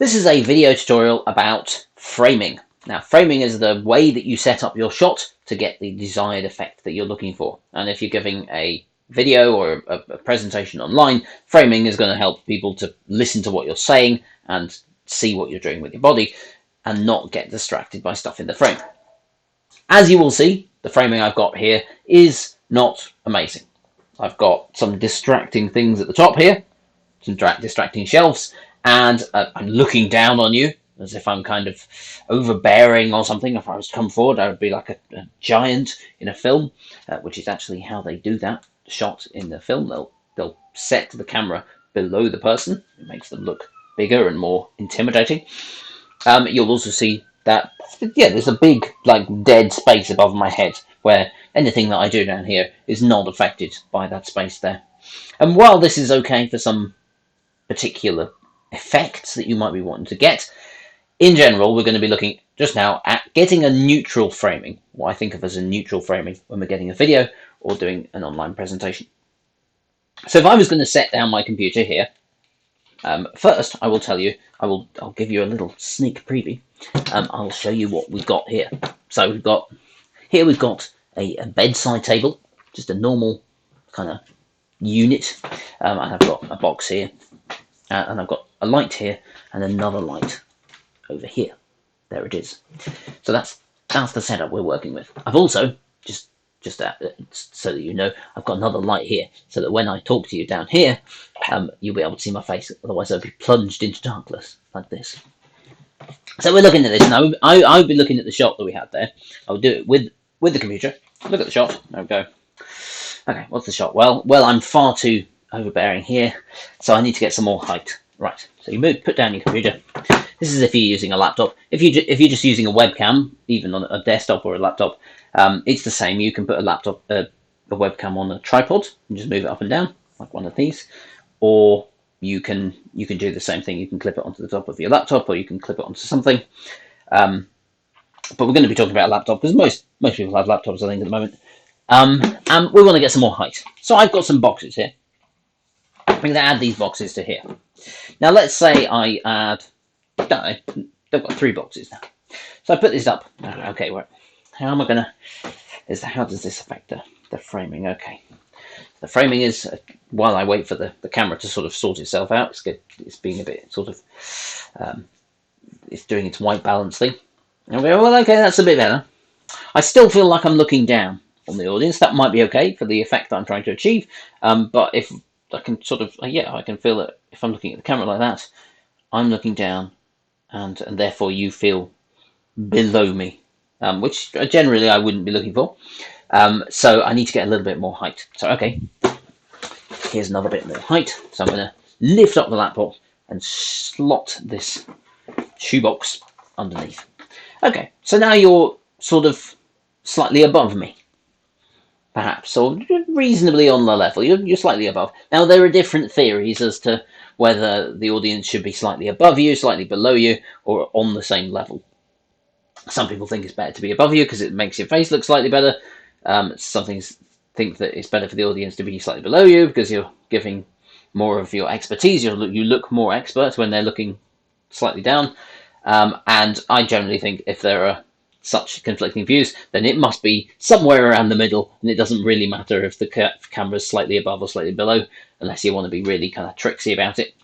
This is a video tutorial about framing. Now, framing is the way that you set up your shot to get the desired effect that you're looking for. And if you're giving a video or a presentation online, framing is going to help people to listen to what you're saying and see what you're doing with your body and not get distracted by stuff in the frame. As you will see, the framing I've got here is not amazing. I've got some distracting things at the top here, some distracting shelves, and I'm looking down on you as if I'm kind of overbearing or something. If I was to come forward, I would be like a giant in a film, which is actually how they do that shot in the film. They'll set the camera below the person. It makes them look bigger and more intimidating. You'll also see that, yeah, there's a big, like, dead space above my head where anything that I do down here is not affected by that space there. And while this is okay for some particular effects that you might be wanting to get, in general, we're going to be looking just now at getting a neutral framing, what I think of as a neutral framing when we're getting a video or doing an online presentation. So if I was going to set down my computer here, first I will tell you, I'll give you a little sneak preview. I'll show you what we've got here. So we've got a bedside table, just a normal kind of unit, and I've got a box here, and I've got a light here and another light over here. There it is. So that's the setup we're working with. I've also just so that you know, I've got another light here so that when I talk to you down here, you'll be able to see my face. Otherwise, I'll be plunged into darkness like this. So we're looking at this now. I would be looking at the shot that we had there. I'll do it with the computer. Look at the shot. There we go. Okay, what's the shot? Well, I'm far too overbearing here, so I need to get some more height. Right. So you put down your computer. This is if you're using a laptop. If you're just using a webcam, even on a desktop or a laptop, it's the same. You can put a webcam on a tripod and just move it up and down like one of these, or you can do the same thing. You can clip it onto the top of your laptop, or you can clip it onto something. But we're going to be talking about a laptop because most people have laptops, I think, at the moment. And we want to get some more height. So I've got some boxes here. I'm going to add these boxes to here. Now let's say I add, I don't know, they've got 3 boxes now. So I put this up. Okay, right. How am I going to, how does this affect the framing? Okay. The framing is, while I wait for the camera to sort of sort itself out, it's good. It's being a bit sort of, it's doing its white balance thing. Okay, well, okay, that's a bit better. I still feel like I'm looking down on the audience. That might be okay for the effect that I'm trying to achieve. But if I can sort of, I can feel that if I'm looking at the camera like that, I'm looking down, and therefore you feel below me, which generally I wouldn't be looking for. So I need to get a little bit more height. So, okay, here's another bit more height. So I'm going to lift up the laptop and slot this shoebox underneath. Okay, so now you're sort of slightly above me, perhaps, or reasonably on the level. You're slightly above. Now, there are different theories as to whether the audience should be slightly above you, slightly below you, or on the same level. Some people think it's better to be above you because it makes your face look slightly better. Some think that it's better for the audience to be slightly below you because you're giving more of your expertise. You look more expert when they're looking slightly down. And I generally think if there are such conflicting views, then it must be somewhere around the middle, and it doesn't really matter if the camera's slightly above or slightly below, unless you want to be really kind of tricksy about it.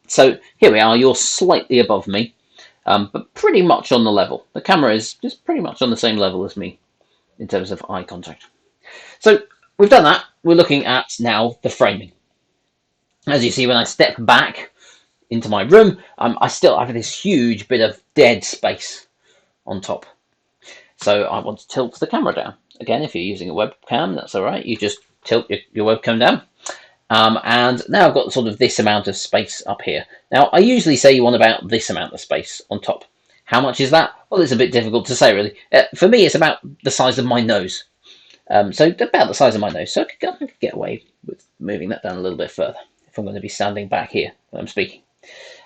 So here we are, you're slightly above me, but pretty much on the level. The camera is just pretty much on the same level as me in terms of eye contact. So we've done that. We're looking at now the framing. As you see, when I step back into my room, I still have this huge bit of dead space on top. So I want to tilt the camera down. Again, if you're using a webcam, that's all right. You just tilt your webcam down. And now I've got sort of this amount of space up here. Now, I usually say you want about this amount of space on top. How much is that? Well, it's a bit difficult to say, really. For me, it's about the size of my nose. So about the size of my nose. So I could get away with moving that down a little bit further if I'm going to be standing back here when I'm speaking.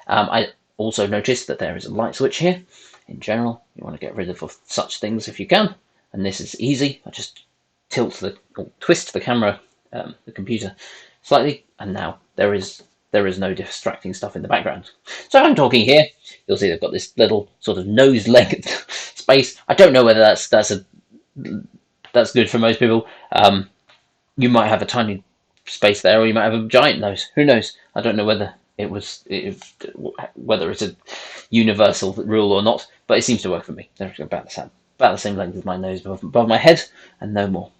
I also noticed that there is a light switch here. In general, you want to get rid of such things if you can, and this is easy. I just twist the camera, the computer slightly, and now there is there is no distracting stuff in the background. So if I'm talking here, you'll see they've got this little sort of nose length space. I don't know whether that's good for most people. You might have a tiny space there, or you might have a giant nose. Who knows? I don't know whether whether it's a universal rule or not, but it seems to work for me. They're about the same length as my nose above my head, and no more.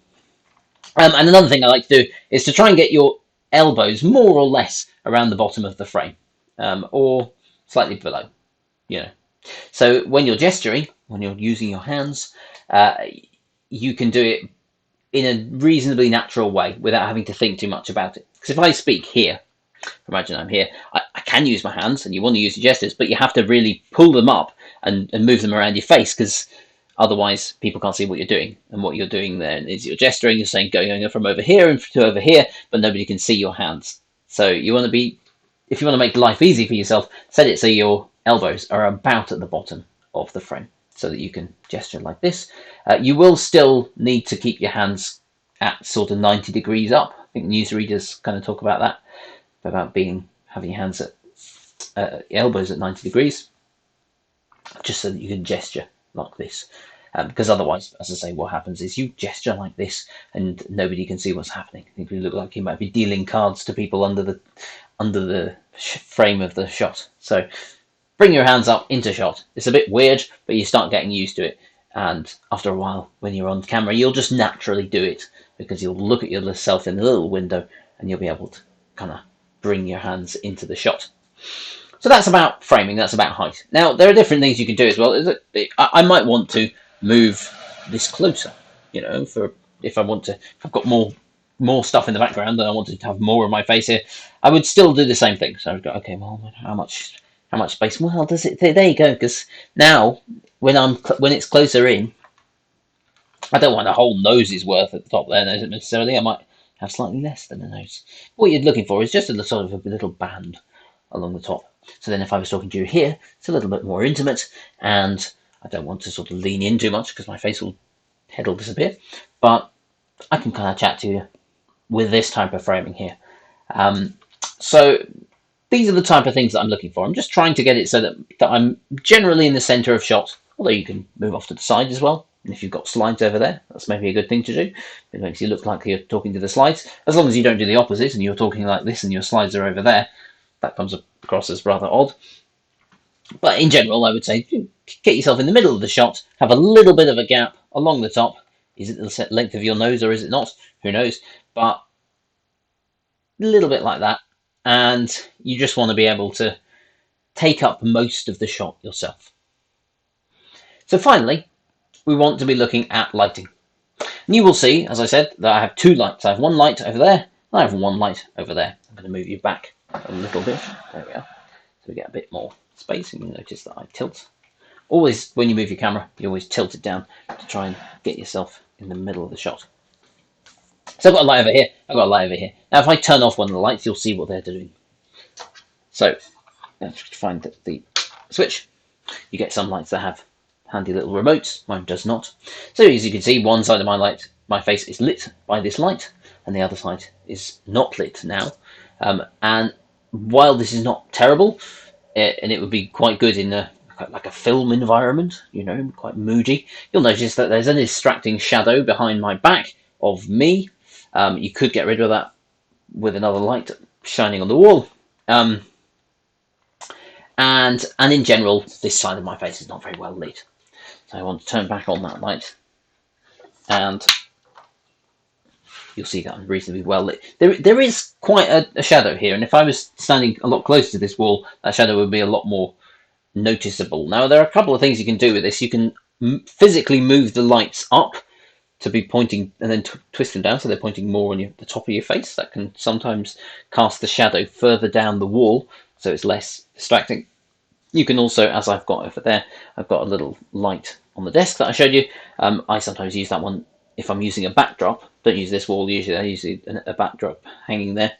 And another thing I like to do is to try and get your elbows more or less around the bottom of the frame, or slightly below. So when you're gesturing, when you're using your hands, you can do it in a reasonably natural way without having to think too much about it. Because if I speak here, imagine I'm here, I can use my hands, and you want to use your gestures, but you have to really pull them up and move them around your face, because otherwise people can't see what you're doing. And what you're doing then is you're gesturing, you're saying going from over here and to over here, but nobody can see your hands. So if you want to make life easy for yourself, set it so your elbows are about at the bottom of the frame, so that you can gesture like this. You will still need to keep your hands at sort of 90 degrees up. I think newsreaders kind of talk about that, about having your hands at elbows at 90 degrees, just so that you can gesture like this. Because otherwise, as I say, what happens is you gesture like this, and nobody can see what's happening. I think you look like you might be dealing cards to people under the frame of the shot. So bring your hands up into shot. It's a bit weird, but you start getting used to it. And after a while, when you're on camera, you'll just naturally do it, because you'll look at yourself in the little window, and you'll be able to kind of bring your hands into the shot. So that's about framing, that's about height. Now, there are different things you can do as well. I might want to move this closer, if I've got more stuff in the background, and I wanted to have more of my face here, I would still do the same thing. So I'd go, okay, well, how much space? Well, does it? There you go. Because now, when it's closer in, I don't want a whole nose's worth at the top there necessarily. I might have slightly less than a nose. What you're looking for is just a sort of a little band along the top. So then, if I was talking to you here, it's a little bit more intimate, and I don't want to sort of lean in too much because my head will disappear. But I can kind of chat to you with this type of framing here. So these are the type of things that I'm looking for. I'm just trying to get it so that I'm generally in the center of shot, although you can move off to the side as well. And if you've got slides over there, that's maybe a good thing to do. It makes you look like you're talking to the slides. As long as you don't do the opposite and you're talking like this and your slides are over there, that comes across as rather odd. But in general, I would say get yourself in the middle of the shot, have a little bit of a gap along the top. Is it the length of your nose or is it not? Who knows? But a little bit like that. And you just want to be able to take up most of the shot yourself. So finally, we want to be looking at lighting. And you will see, as I said, that I have two lights. I have one light over there, and I have one light over there. I'm going to move you back a little bit. There we are. So we get a bit more space, and you notice that I tilt. Always, when you move your camera, you always tilt it down to try and get yourself in the middle of the shot. So I've got a light over here, I've got a light over here. Now if I turn off one of the lights, you'll see what they're doing. So, let's find the switch. You get some lights that have handy little remotes, mine does not. So as you can see, one side of my face is lit by this light, and the other side is not lit now. And while this is not terrible, and it would be quite good in like a film environment, quite moody, you'll notice that there's a distracting shadow behind my back of me. You could get rid of that with another light shining on the wall. And in general, this side of my face is not very well lit. So I want to turn back on that light, and you'll see that I'm reasonably well lit. There is quite a shadow here, and if I was standing a lot closer to this wall, that shadow would be a lot more noticeable. Now, there are a couple of things you can do with this. You can physically move the lights up to be pointing, and then twist them down so they're pointing more on the top of your face. That can sometimes cast the shadow further down the wall, so it's less distracting. You can also, as I've got over there, I've got a little light on the desk that I showed you. I sometimes use that one if I'm using a backdrop. Don't use this wall usually, I use a backdrop hanging there.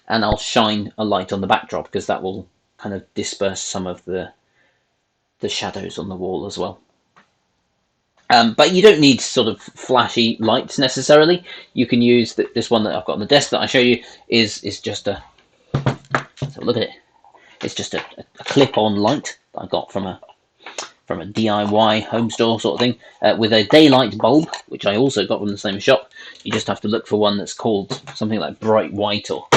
And I'll shine a light on the backdrop because that will kind of disperse some of the shadows on the wall as well. But you don't need sort of flashy lights necessarily. You can use this one that I've got on the desk that I show you is just a look at it. It's just a clip-on light that I got from a DIY home store sort of thing, with a daylight bulb, which I also got from the same shop. You just have to look for one that's called something like bright white or...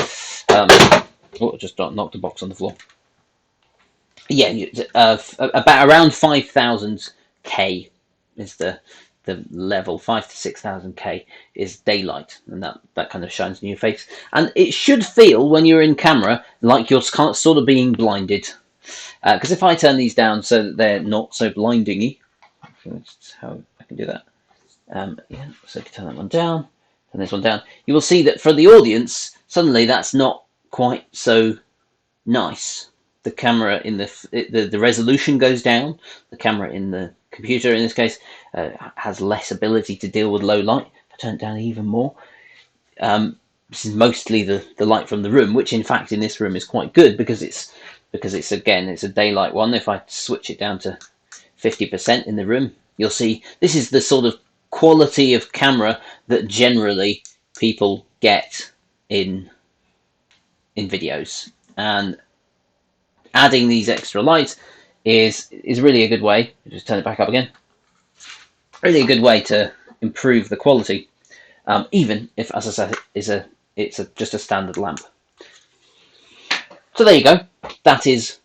oh, I just knocked a box on the floor. Yeah, about around 5,000 K is the level. 5 to 6,000 K is daylight, and that kind of shines in your face. And it should feel, when you're in camera, like you're sort of being blinded. Because if I turn these down so that they're not so blinding-y, that's how I can do that. Yeah, so I can turn that one down, turn this one down. You will see that for the audience, suddenly that's not quite so nice. The camera in the resolution goes down. The camera in the computer, in this case, has less ability to deal with low light. If I turn it down even more, this is mostly the light from the room, which in fact in this room is quite good because it's again, it's a daylight one. If I switch it down to 50% in the room, you'll see this is the sort of quality of camera that generally people get in videos. And adding these extra lights is really a good way. Just turn it back up again. Really a good way to improve the quality, even if, as I said, it's just a standard lamp. So there you go. That is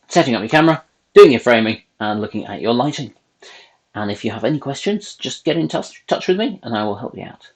setting up your camera, doing your framing, and looking at your lighting. And if you have any questions, just get in touch with me, and I will help you out.